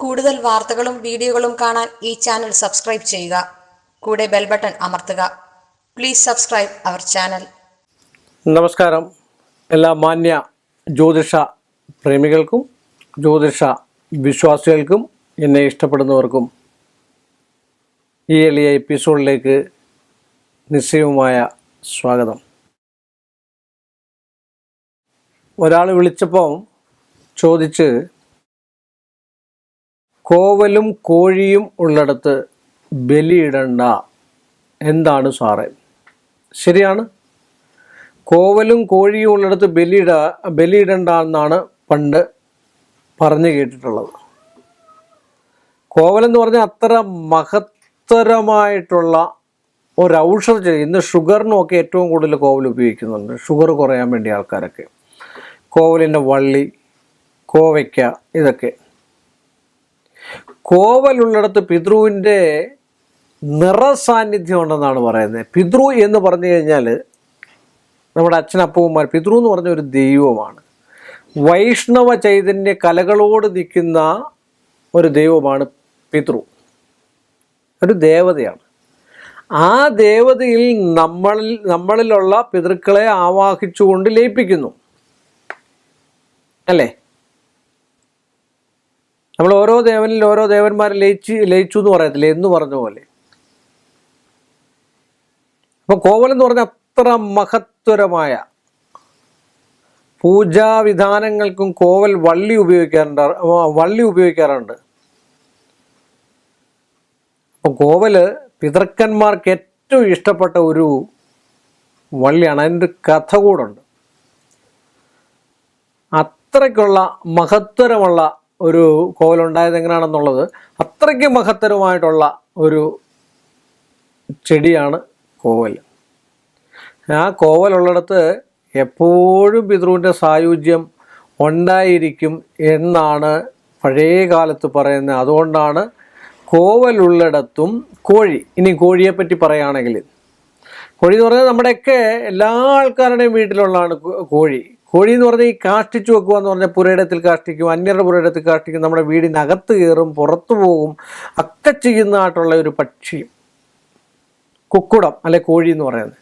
കൂടുതൽ വാർത്തകളും വീഡിയോകളും കാണാൻ ഈ ചാനൽ സബ്സ്ക്രൈബ് ചെയ്യുക. കൂടെ ബെൽ ബട്ടൺ അമർത്തുക. Please subscribe our channel. നമസ്കാരം. എല്ലാ മാന്യ ജ്യോതിഷ പ്രേമികൾക്കും ജ്യോതിഷ വിശ്വാസികൾക്കും എന്നെ ഇഷ്ടപ്പെടുന്നവർക്കും ഈ എളിയ എപ്പിസോഡിലേക്ക് നിശ്ചയവുമായ സ്വാഗതം. ഒരാൾ വിളിച്ചപ്പോൾ ചോദിച്ച്, കോവലും കോഴിയും ഉള്ളിടത്ത് ബലിയിടണ്ട, എന്താണ് സാറേ? ശരിയാണ്, കോവലും കോഴിയും ഉള്ളിടത്ത് ബലിയിടണ്ട എന്നാണ് പണ്ട് പറഞ്ഞു കേട്ടിട്ടുള്ളത്. കോവലെന്ന് പറഞ്ഞാൽ അത്ര മഹത്തരമായിട്ടുള്ള ഒരൗഷധം. ഇന്ന് ഷുഗറിനുമൊക്കെ ഏറ്റവും കൂടുതൽ കോവൽ ഉപയോഗിക്കുന്നുണ്ട്, ഷുഗർ കുറയാൻ വേണ്ടി ആൾക്കാരൊക്കെ. കോവലിൻ്റെ വള്ളി, കോവയ്ക്ക, ഇതൊക്കെ. കോവലുള്ളിടത്ത് പിതൃവിൻ്റെ നിറസാന്നിധ്യം ഉണ്ടെന്നാണ് പറയുന്നത്. പിതൃ എന്ന് പറഞ്ഞു കഴിഞ്ഞാൽ നമ്മുടെ അച്ഛനപ്പൂമാർ. പിതൃ എന്ന് പറഞ്ഞ ഒരു ദൈവമാണ്, വൈഷ്ണവ ചൈതന്യ കലകളോട് നിൽക്കുന്ന ഒരു ദൈവമാണ് പിതൃ, ഒരു ദേവതയാണ്. ആ ദേവതയിൽ നമ്മളിലുള്ള പിതൃക്കളെ ആവാഹിച്ചുകൊണ്ട് ലയിപ്പിക്കുന്നു, അല്ലേ? നമ്മൾ ഓരോ ദേവനിൽ ഓരോ ദേവന്മാരെ ലയിച്ചു എന്ന് പറയത്തില്ലേ, എന്ന് പറഞ്ഞ പോലെ. അപ്പോൾ കോവലെന്ന് പറഞ്ഞാൽ അത്ര മഹത്വരമായ പൂജാവിധാനങ്ങൾക്കും കോവൽ വള്ളി ഉപയോഗിക്കാറുണ്ട്. അപ്പം കോവല് പിതൃക്കന്മാർക്ക് ഏറ്റവും ഇഷ്ടപ്പെട്ട ഒരു വള്ളിയാണ്. അതിൻ്റെ കഥ കൂടുണ്ട്. അത്രയ്ക്കുള്ള മഹത്വരമുള്ള ഒരു കോവലുണ്ടായത് എങ്ങനെയാണെന്നുള്ളത്, അത്രയ്ക്ക് മഹത്തരമായിട്ടുള്ള ഒരു ചെടിയാണ് കോവൽ. ആ കോവലുള്ളിടത്ത് എപ്പോഴും പിതൃവിൻ്റെ സായുജ്യം ഉണ്ടായിരിക്കും എന്നാണ് പഴയ കാലത്ത് പറയുന്നത്. അതുകൊണ്ടാണ് കോവലുള്ളിടത്തും കോഴി. ഇനി കോഴിയെപ്പറ്റി പറയുകയാണെങ്കിൽ, കോഴി എന്ന് പറഞ്ഞാൽ നമ്മുടെയൊക്കെ എല്ലാ ആൾക്കാരുടെയും വീട്ടിലുള്ളതാണ് കോഴി. കോഴി എന്ന് പറഞ്ഞാൽ ഈ കാഷ്ടിച്ചു വെക്കുക എന്ന് പറഞ്ഞാൽ പുരയിടത്തിൽ കാഷ്ടിക്കും, അന്യരുടെ പുരയിടത്തിൽ കാഷ്ടിക്കും, നമ്മുടെ വീടിനകത്ത് കയറും, പുറത്തു പോകും, ഒക്കെ ചെയ്യുന്നതായിട്ടുള്ള ഒരു പക്ഷി, കുക്കുടം അല്ലെ കോഴി എന്ന് പറയുന്നത്.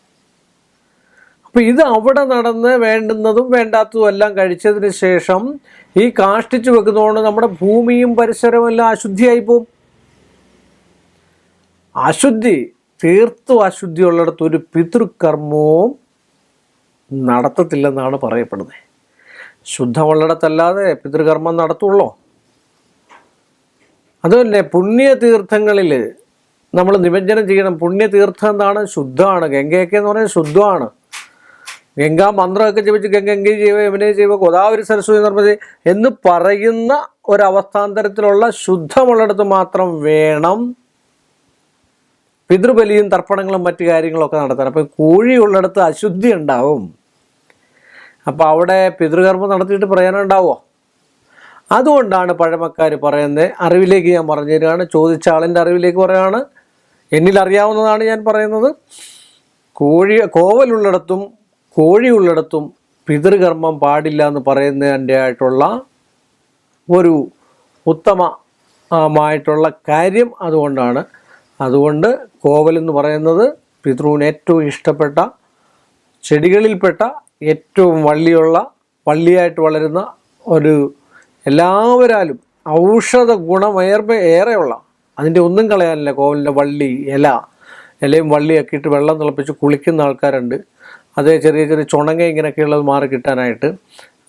അപ്പോൾ ഇത് അവിടെ നടന്ന് വേണ്ടുന്നതും വേണ്ടാത്തതും എല്ലാം കഴിച്ചതിന് ശേഷം ഈ കാഷ്ടിച്ചു വെക്കുന്നതുകൊണ്ട് നമ്മുടെ ഭൂമിയും പരിസരവും എല്ലാം അശുദ്ധിയായി പോകും. തീർത്തും അശുദ്ധി ഉള്ളിടത്ത് ഒരു പിതൃകർമ്മവും നടത്തത്തില്ലെന്നാണ് പറയപ്പെടുന്നത്. ശുദ്ധമുള്ളിടത്തല്ലാതെ പിതൃകർമ്മം നടത്തുള്ളൂ. അതുതന്നെ പുണ്യതീർത്ഥങ്ങളിൽ നമ്മൾ നിമജ്ജനം ചെയ്യണം. പുണ്യതീർത്ഥം എന്താണ്? ശുദ്ധമാണ്. ഗംഗയൊക്കെ എന്ന് പറഞ്ഞാൽ ശുദ്ധമാണ്. ഗംഗാ മന്ത്രമൊക്കെ ജപിച്ച് ഗംഗേ ജീവ യമുനേ ജീവ ഗോദാവരി സരസ്വതി നർമ്മദേ എന്ന് പറയുന്ന ഒരവസ്ഥാന്തരത്തിലുള്ള ശുദ്ധമുള്ളിടത്ത് മാത്രം വേണം പിതൃബലിയും തർപ്പണങ്ങളും മറ്റു കാര്യങ്ങളൊക്കെ നടത്താൻ. അപ്പം കോഴി ഉള്ളിടത്ത് അശുദ്ധി ഉണ്ടാവും. അപ്പോൾ അവിടെ പിതൃകർമ്മം നടത്തിയിട്ട് പ്രയോജനമുണ്ടാവുമോ? അതുകൊണ്ടാണ് പഴമക്കാർ പറയുന്നത്. അറിവിലേക്ക് ഞാൻ പറഞ്ഞു തരികയാണ്, ചോദിച്ച ആളിൻ്റെ അറിവിലേക്ക് പറയുകയാണ്. എന്നിലറിയാവുന്നതാണ് ഞാൻ പറയുന്നത്. കോവലുള്ളിടത്തും കോഴി ഉള്ളിടത്തും പിതൃകർമ്മം പാടില്ല എന്ന് പറയുന്നതിൻ്റെ ആയിട്ടുള്ള ഒരു ഉത്തമമായിട്ടുള്ള കാര്യം അതുകൊണ്ടാണ്. അതുകൊണ്ട് കോവലെന്ന് പറയുന്നത് പിതൃവിന് ഏറ്റവും ഇഷ്ടപ്പെട്ട ചെടികളിൽപ്പെട്ട ഏറ്റവും വള്ളിയായിട്ട് വളരുന്ന ഒരു, എല്ലാവരാലും ഔഷധ ഏറെയുള്ള, അതിൻ്റെ ഒന്നും കളയാനില്ല. കോവലിൻ്റെ വള്ളി, ഇലയും വള്ളിയൊക്കെ ഇട്ട് വെള്ളം തിളപ്പിച്ച് കുളിക്കുന്ന ആൾക്കാരുണ്ട്. അതേ ചെറിയ ചെറിയ ചുണങ്ങ ഇങ്ങനെയൊക്കെയുള്ളത് മാറി കിട്ടാനായിട്ട്.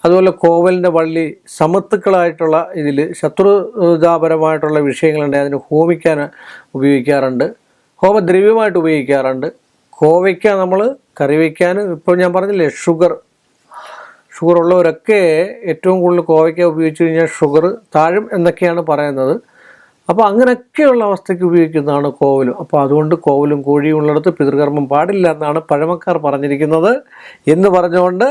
അതുപോലെ കോവലിൻ്റെ വള്ളി സമത്തുക്കളായിട്ടുള്ള ഇതിൽ ശത്രുതാപരമായിട്ടുള്ള വിഷയങ്ങളുണ്ടെങ്കിൽ അതിന് ഹോമിക്കാൻ ഉപയോഗിക്കാറുണ്ട്, ഹോമദ്രവ്യമായിട്ട് ഉപയോഗിക്കാറുണ്ട്. കോവയ്ക്ക നമ്മൾ കറി വയ്ക്കാനും, ഇപ്പോൾ ഞാൻ പറഞ്ഞില്ലേ ഷുഗർ ഉള്ളവരൊക്കെ ഏറ്റവും കൂടുതൽ കോവയ്ക്ക ഉപയോഗിച്ച് കഴിഞ്ഞാൽ ഷുഗർ താഴും എന്നൊക്കെയാണ് പറയുന്നത്. അപ്പോൾ അങ്ങനെയൊക്കെയുള്ള അവസ്ഥയ്ക്ക് ഉപയോഗിക്കുന്നതാണ് കോവലും. അപ്പോൾ അതുകൊണ്ട് കോവലും കോഴിയും ഉള്ളിടത്ത് പിതൃകർമ്മം പാടില്ല എന്നാണ് പഴമക്കാർ പറഞ്ഞിരിക്കുന്നത് എന്ന് പറഞ്ഞുകൊണ്ട്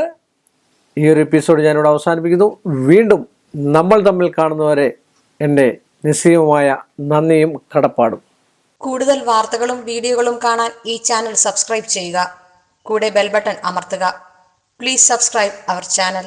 ഈ ഒരു എപ്പിസോഡ് ഞാനിവിടെ അവസാനിപ്പിക്കുന്നു. വീണ്ടും നമ്മൾ തമ്മിൽ കാണുന്നവരെ എൻ്റെ നിശ്ചയമായ നന്ദിയും കടപ്പാടും. കൂടുതൽ വാർത്തകളും വീഡിയോകളും കാണാൻ ഈ ചാനൽ സബ്സ്ക്രൈബ് ചെയ്യുക. കൂടെ ബെൽ ബട്ടൺ അമർത്തുക. Please subscribe our channel.